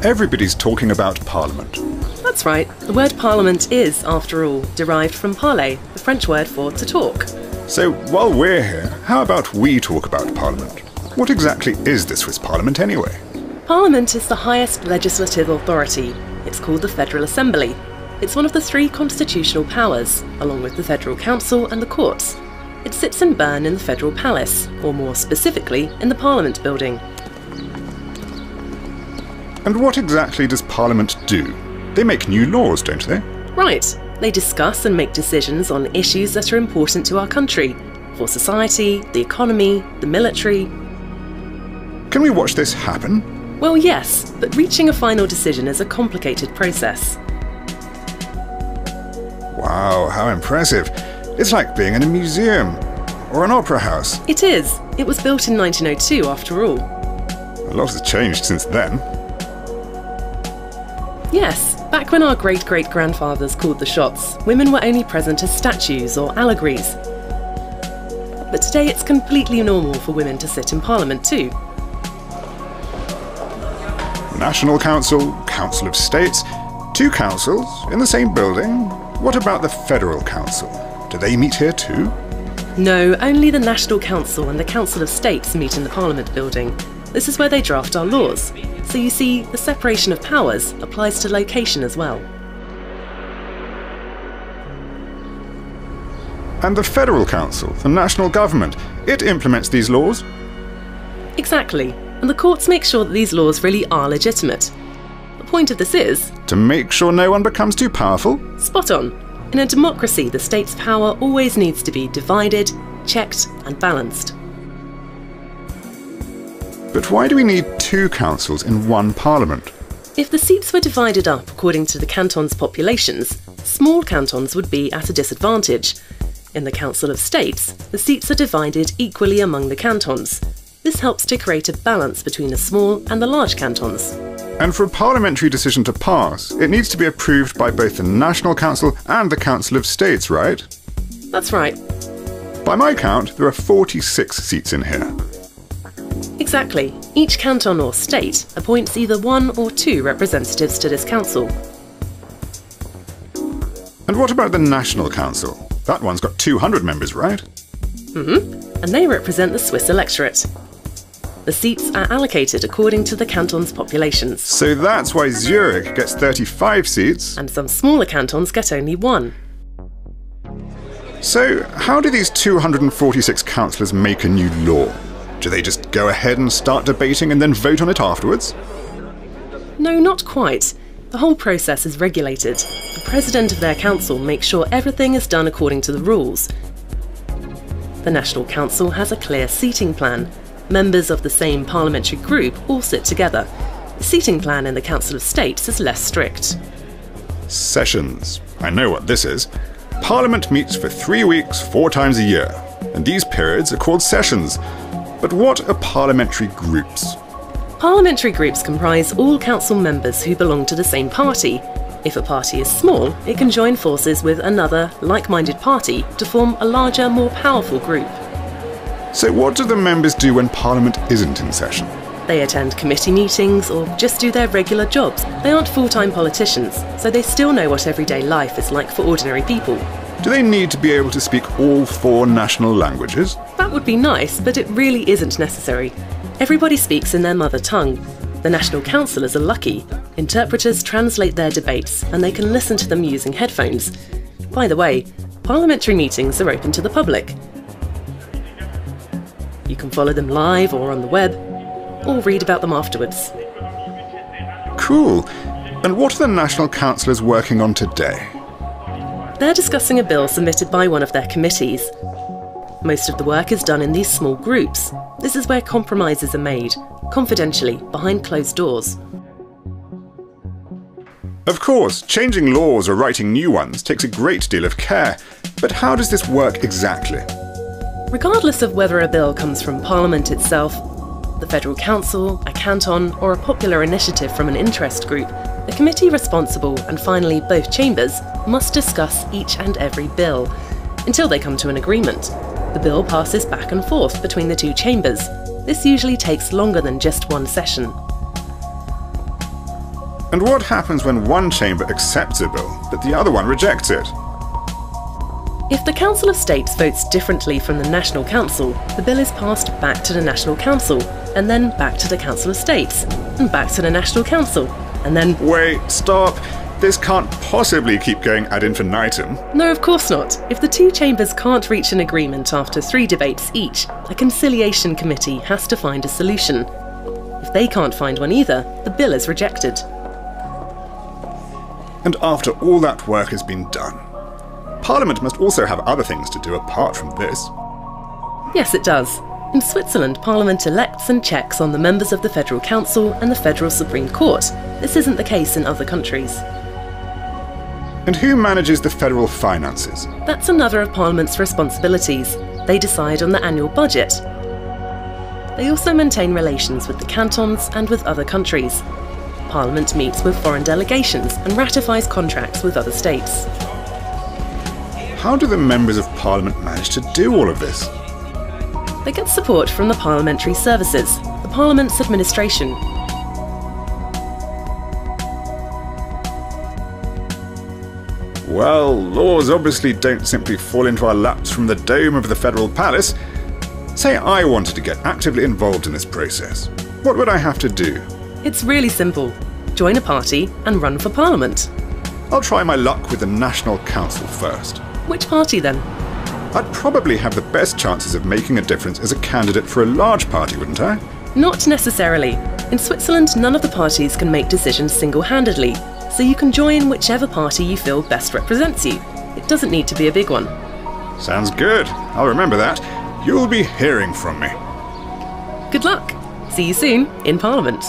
everybody's talking about Parliament. That's right. The word Parliament is, after all, derived from parler, the French word for to talk. So while we're here, how about we talk about Parliament? What exactly is the Swiss Parliament anyway? Parliament is the highest legislative authority. It's called the Federal Assembly. It's one of the 3 constitutional powers, along with the Federal Council and the courts. It sits in Bern in the Federal Palace, or more specifically, in the Parliament building. And what exactly does Parliament do? They make new laws, don't they? Right. They discuss and make decisions on issues that are important to our country, for society, the economy, the military. Can we watch this happen? Well, yes, but reaching a final decision is a complicated process. Wow, how impressive. It's like being in a museum or an opera house. It is. It was built in 1902, after all. A lot has changed since then. Yes, back when our great-great-grandfathers called the shots, women were only present as statues or allegories. But today it's completely normal for women to sit in Parliament too. National Council, Council of States, 2 councils in the same building. What about the Federal Council? Do they meet here too? No, only the National Council and the Council of States meet in the Parliament building. This is where they draft our laws. So you see, the separation of powers applies to location as well. And the Federal Council, the national government, it implements these laws? Exactly, and the courts make sure that these laws really are legitimate. The point of this is... to make sure no one becomes too powerful? Spot on. In a democracy, the state's power always needs to be divided, checked and balanced. But why do we need 2 councils in one parliament? If the seats were divided up according to the cantons' populations, small cantons would be at a disadvantage. In the Council of States, the seats are divided equally among the cantons. This helps to create a balance between the small and the large cantons. And for a parliamentary decision to pass, it needs to be approved by both the National Council and the Council of States, right? That's right. By my count, there are 46 seats in here. Exactly. Each canton or state appoints either 1 or 2 representatives to this council. And what about the National Council? That one's got 200 members, right? And they represent the Swiss electorate. The seats are allocated according to the canton's populations. So that's why Zurich gets 35 seats. And some smaller cantons get only 1. So how do these 246 councillors make a new law? Do they just go ahead and start debating and then vote on it afterwards? No, not quite. The whole process is regulated. The president of their council makes sure everything is done according to the rules. The National Council has a clear seating plan. Members of the same parliamentary group all sit together. The seating plan in the Council of States is less strict. Sessions. I know what this is. Parliament meets for 3 weeks, 4 times a year, and these periods are called sessions. But what are parliamentary groups? Parliamentary groups comprise all council members who belong to the same party. If a party is small, it can join forces with another, like-minded party to form a larger, more powerful group. So what do the members do when Parliament isn't in session? They attend committee meetings or just do their regular jobs. They aren't full-time politicians, so they still know what everyday life is like for ordinary people. Do they need to be able to speak all 4 national languages? That would be nice, but it really isn't necessary. Everybody speaks in their mother tongue. The National Councillors are lucky. Interpreters translate their debates, and they can listen to them using headphones. By the way, parliamentary meetings are open to the public. You can follow them live or on the web, or read about them afterwards. Cool. And what are the National Councillors working on today? They're discussing a bill submitted by one of their committees. Most of the work is done in these small groups. This is where compromises are made, confidentially, behind closed doors. Of course, changing laws or writing new ones takes a great deal of care. But how does this work exactly? Regardless of whether a bill comes from Parliament itself, the Federal Council, a canton, or a popular initiative from an interest group, the committee responsible, and finally both chambers, must discuss each and every bill, until they come to an agreement. The bill passes back and forth between the 2 chambers. This usually takes longer than just 1 session. And what happens when one chamber accepts a bill, but the other one rejects it? If the Council of States votes differently from the National Council, the bill is passed back to the National Council, and then back to the Council of States, and back to the National Council, and then... Wait, stop! This can't possibly keep going ad infinitum. No, of course not. If the two chambers can't reach an agreement after 3 debates each, a conciliation committee has to find a solution. If they can't find one either, the bill is rejected. And after all that work has been done, Parliament must also have other things to do apart from this. Yes, it does. In Switzerland, Parliament elects and checks on the members of the Federal Council and the Federal Supreme Court. This isn't the case in other countries. And who manages the federal finances? That's another of Parliament's responsibilities. They decide on the annual budget. They also maintain relations with the cantons and with other countries. Parliament meets with foreign delegations and ratifies contracts with other states. How do the members of Parliament manage to do all of this? They get support from the parliamentary services, the Parliament's administration. Well, laws obviously don't simply fall into our laps from the dome of the Federal Palace. Say I wanted to get actively involved in this process. What would I have to do? It's really simple. Join a party and run for Parliament. I'll try my luck with the National Council first. Which party then? I'd probably have the best chances of making a difference as a candidate for a large party, wouldn't I? Not necessarily. In Switzerland, none of the parties can make decisions single-handedly, so you can join whichever party you feel best represents you. It doesn't need to be a big one. Sounds good. I'll remember that. You'll be hearing from me. Good luck. See you soon in Parliament.